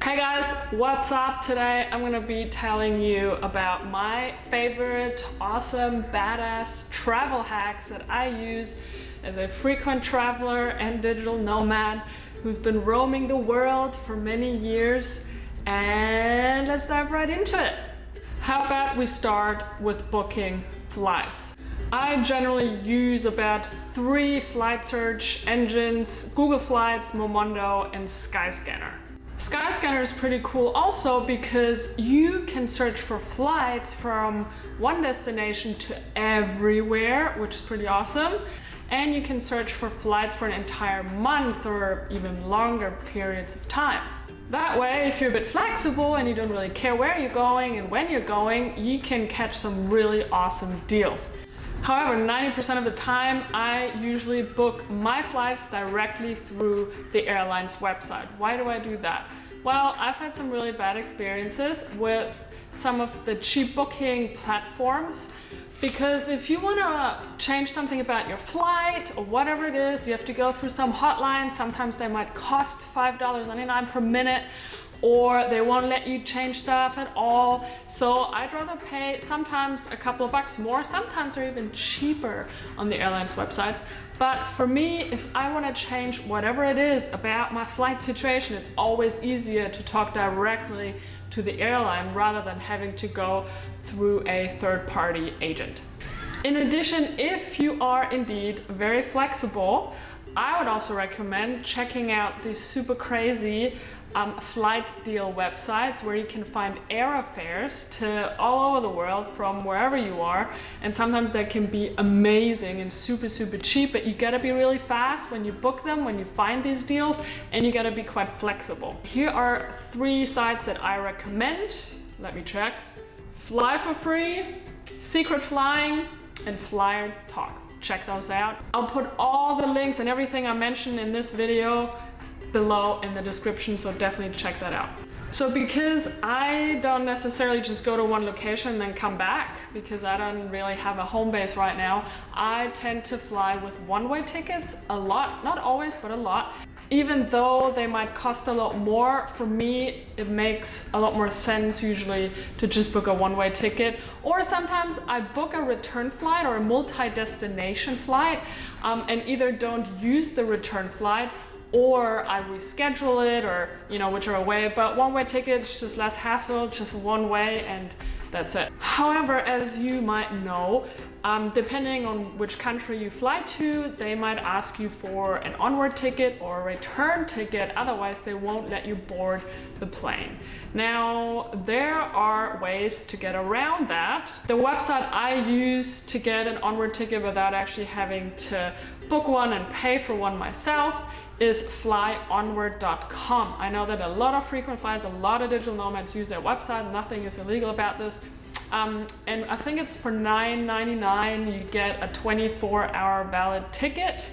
Hey guys, what's up? Today I'm gonna be telling you about my favorite awesome badass travel hacks that I use as a frequent traveler and digital nomad who's been roaming the world for many years. And let's dive right into it. How about we start with booking flights? I generally use about 3 flight search engines: Google Flights, MOMONDO, and SKYSCANNER. SKYSCANNER is pretty cool also because you can search for flights from one destination to everywhere, which is pretty awesome. And you can search for flights for an entire month or even longer periods of time. That way, if you're a bit flexible and you don't really care where you're going and when you're going, you can catch some really awesome deals. However, 90% of the time, I usually book my flights directly through the airline's website. Why do I do that? Well, I've had some really bad experiences with some of the cheap booking platforms, because if you want to change something about your flight or whatever it is, you have to go through some hotline. Sometimes they might cost $5.99 per minute, or they won't let you change stuff at all. So I'd rather pay sometimes a couple of bucks more, sometimes they're even cheaper on the airline's websites. But for me, if I want to change whatever it is about my flight situation, it's always easier to talk directly to the airline rather than having to go through a third-party agent. In addition, if you are indeed very flexible, I would also recommend checking out these super crazy flight deal websites where you can find airfares to all over the world from wherever you are. And sometimes they can be amazing and super cheap, but you gotta be really fast when you book them, when you find these deals, and you gotta be quite flexible. Here are 3 sites that I recommend. Let me check. Fly for Free, Secret Flying, and Flyer Talk. Check those out. I'll put all the links and everything I mentioned in this video below in the description, so definitely check that out. So because I don't necessarily just go to one location and then come back, because I don't really have a home base right now, I tend to fly with one-way tickets a lot, not always, but a lot. Even though they might cost a lot more, for me, it makes a lot more sense usually to just book a one-way ticket. Or sometimes I book a return flight or a multi-destination flight and either don't use the return flight or I reschedule it, or whichever way. But one-way tickets, just less hassle, just one way, and that's it. However, as you might know, depending on which country you fly to, they might ask you for an onward ticket or a return ticket, otherwise they won't let you board the plane. Now, there are ways to get around that. The website I use to get an onward ticket without actually having to book one and pay for one myself is flyonward.com. I know that a lot of frequent flyers, a lot of digital nomads use their website. Nothing is illegal about this. And I think it's for $9.99 you get a 24-hour valid ticket.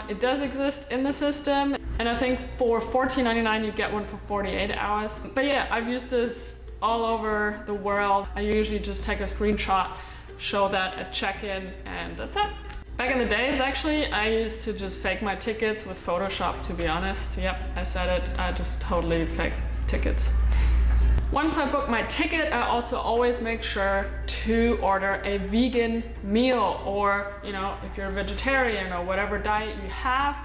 It does exist in the system, and I think for $14.99 you get one for 48 hours. But yeah, I've used this all over the world. I usually just take a screenshot, show that at check-in, and that's it. Back in the days, actually, I used to just fake my tickets with Photoshop, to be honest. Yep, I said it, I just totally fake tickets. Once I book my ticket, I also always make sure to order a vegan meal, or if you're a vegetarian or whatever diet you have.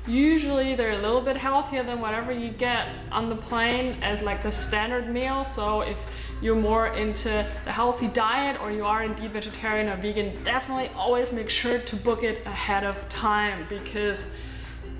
Usually they're a little bit healthier than whatever you get on the plane as like the standard meal. So if you're more into the healthy diet, or you are indeed vegetarian or vegan, definitely always make sure to book it ahead of time, because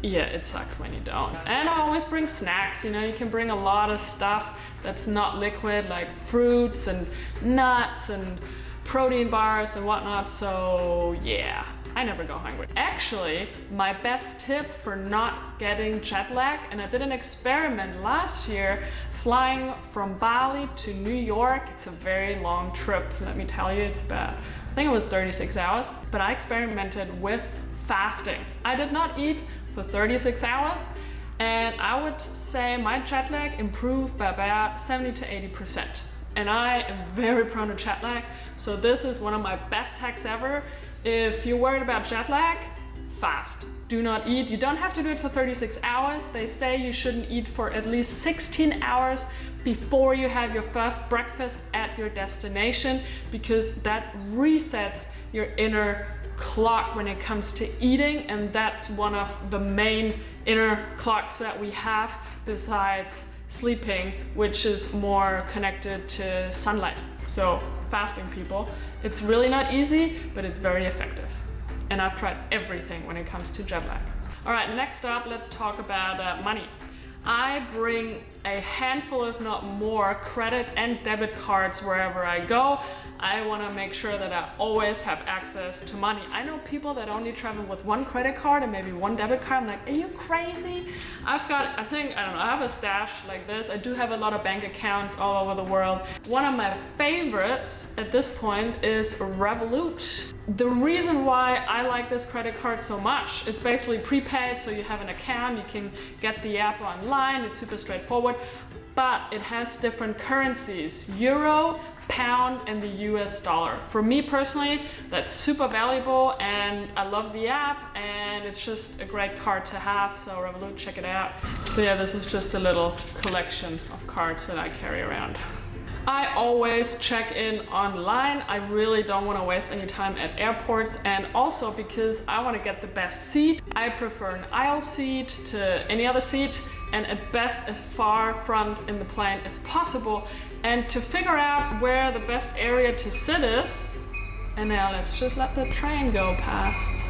yeah, it sucks when you don't. And I always bring snacks. You can bring a lot of stuff that's not liquid, like fruits and nuts and protein bars and whatnot. So yeah, I never go hungry. Actually, my best tip for not getting jet lag, and I did an experiment last year flying from Bali to New York. It's a very long trip, let me tell you. It's about, I think it was 36 hours, but I experimented with fasting. I did not eat for 36 hours, and I would say my jet lag improved by about 70 to 80%. And I am very prone to jet lag, so this is one of my best hacks ever. If you're worried about jet lag, fast. Do not eat. You don't have to do it for 36 hours. They say you shouldn't eat for at least 16 hours before you have your first breakfast at your destination, because that resets your inner clock when it comes to eating, and that's one of the main inner clocks that we have besides sleeping, which is more connected to sunlight. So fasting, people, it's really not easy, but it's very effective. And I've tried everything when it comes to jet lag. All right, next up, let's talk about money. I bring a handful, if not more, credit and debit cards wherever I go. I want to make sure that I always have access to money. I know people that only travel with one credit card and maybe one debit card. I'm like, are you crazy? I've got, I have a stash like this. I do have a lot of bank accounts all over the world. One of my favorites at this point is Revolut. The reason why I like this credit card so much, it's basically prepaid, so you have an account, you can get the app online, it's super straightforward, but it has different currencies: euro, pound, and the US dollar. For me personally, that's super valuable, and I love the app, and it's just a great card to have. So Revolut, check it out. So yeah, this is just a little collection of cards that I carry around. I always check in online. I really don't want to waste any time at airports, and also because I want to get the best seat. I prefer an aisle seat to any other seat, and at best as far front in the plane as possible. And to figure out where the best area to sit is, and now let's just let the train go past.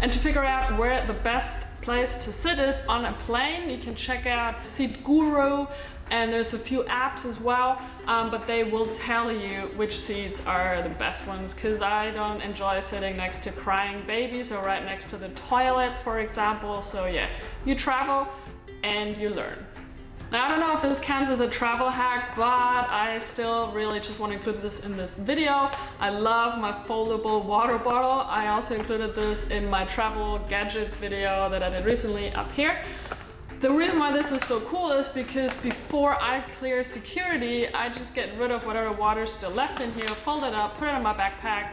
And to figure out where the best place to sit is on a plane, you can check out Seat Guru, and there's a few apps as well, but they will tell you which seats are the best ones, because I don't enjoy sitting next to crying babies or right next to the toilets, for example. So yeah, you travel and you learn. Now, I don't know if this counts as a travel hack, but I still really just want to include this in this video. I love my foldable water bottle. I also included this in my travel gadgets video that I did recently up here. The reason why this is so cool is because before I clear security, I just get rid of whatever water's still left in here, fold it up, put it in my backpack,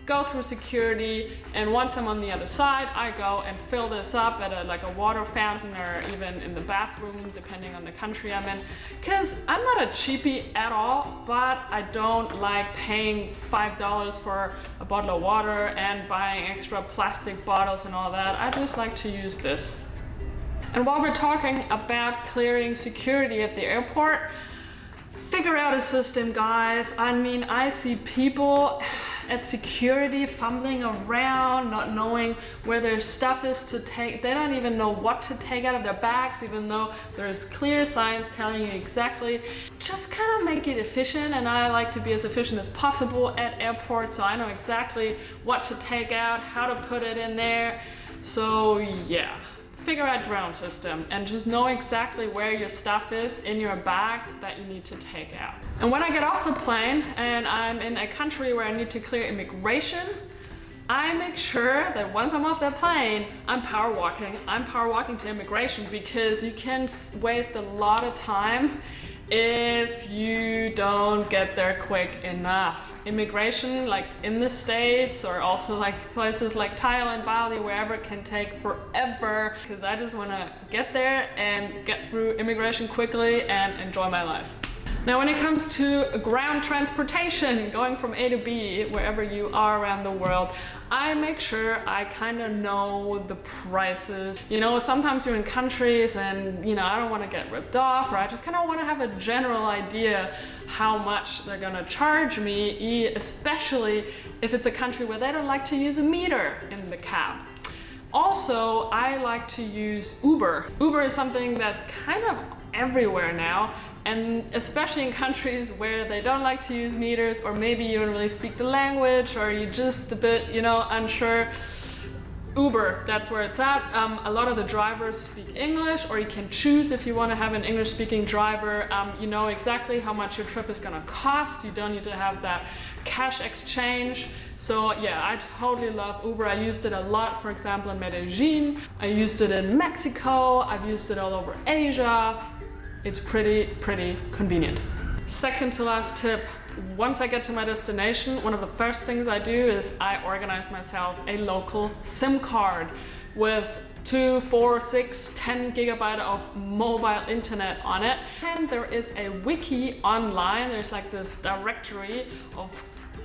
go through security, and once I'm on the other side, I go and fill this up at a water fountain, or even in the bathroom, depending on the country I'm in. Because I'm not a cheapie at all, but I don't like paying $5 for a bottle of water and buying extra plastic bottles and all that. I just like to use this. And while we're talking about clearing security at the airport, figure out a system, guys. I mean, I see people at security fumbling around, not knowing where their stuff is to take. They don't even know what to take out of their bags, even though there's clear signs telling you exactly. Just kind of make it efficient, and I like to be as efficient as possible at airports, so I know exactly what to take out, how to put it in there. So yeah. Figure out your own system and just know exactly where your stuff is in your bag that you need to take out. And when I get off the plane and I'm in a country where I need to clear immigration, I make sure that once I'm off that plane, I'm power walking. I'm power walking to immigration, because you can waste a lot of time if you don't get there quick enough. Immigration, like in the States, or also like places like Thailand, Bali, wherever, can take forever, because I just want to get there and get through immigration quickly and enjoy my life. Now, when it comes to ground transportation, going from A to B, wherever you are around the world, I make sure I kind of know the prices. You know, sometimes you're in countries and, you know, I don't want to get ripped off, or I just kind of want to have a general idea how much they're going to charge me, especially if it's a country where they don't like to use a meter in the cab. Also, I like to use Uber. Uber is something that's kind of everywhere now, and especially in countries where they don't like to use meters, or maybe you don't really speak the language, or you're just a bit, you know, unsure. Uber, that's where it's at. A lot of the drivers speak English, or you can choose if you want to have an English-speaking driver. You know exactly how much your trip is going to cost. You don't need to have that cash exchange. So yeah, I totally love Uber. I used it a lot, for example, in Medellin. I used it in Mexico. I've used it all over Asia. It's pretty convenient. Second to last tip, once I get to my destination, one of the first things I do is I organize myself a local SIM card with 2, 4, 6, 10 gigabyte of mobile internet on it. And there is a wiki online. There's like this directory of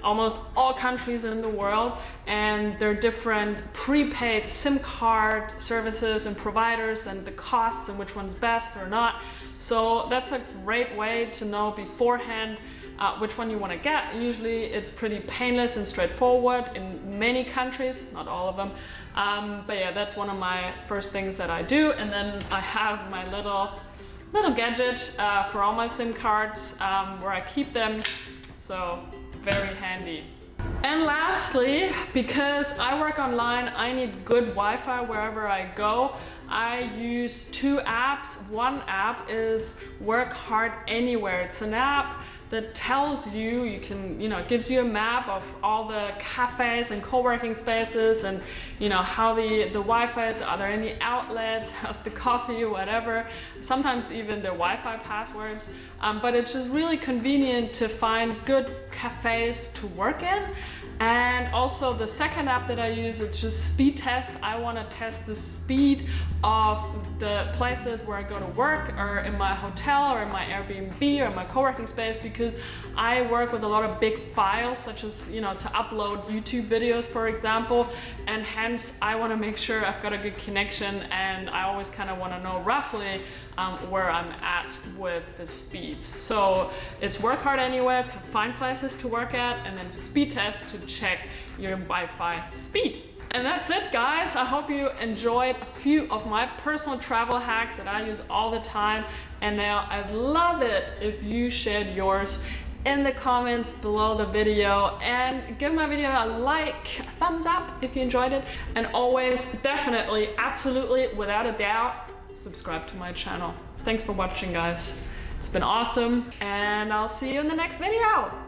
almost all countries in the world, and there are different prepaid SIM card services and providers and the costs and which one's best or not. So that's a great way to know beforehand which one you want to get. Usually it's pretty painless and straightforward in many countries, not all of them. But yeah, that's one of my first things that I do. And then I have my little gadget for all my SIM cards where I keep them. So very handy. And lastly, because I work online, I need good Wi-Fi wherever I go. I use 2 apps. One app is Work Hard Anywhere. It's an app that tells you, it gives you a map of all the cafes and co-working spaces and how the Wi-Fi is, are there any outlets, how's the coffee, whatever. Sometimes even the Wi-Fi passwords. But it's just really convenient to find good cafes to work in. And also the second app that I use, it's just speed test. I want to test the speed of the places where I go to work, or in my hotel, or in my Airbnb, or my co-working space, because I work with a lot of big files, such as to upload YouTube videos, for example, and hence I want to make sure I've got a good connection, and I always kind of want to know roughly where I'm at with the speeds. So it's Work Hard Anywhere to find places to work at, and then speed test to check your Wi-Fi speed. And that's it, guys. I hope you enjoyed a few of my personal travel hacks that I use all the time. And now I'd love it if you shared yours in the comments below the video, and give my video a like, a thumbs up if you enjoyed it, and always, definitely, absolutely, without a doubt, subscribe to my channel. Thanks for watching, guys. It's been awesome, and I'll see you in the next video.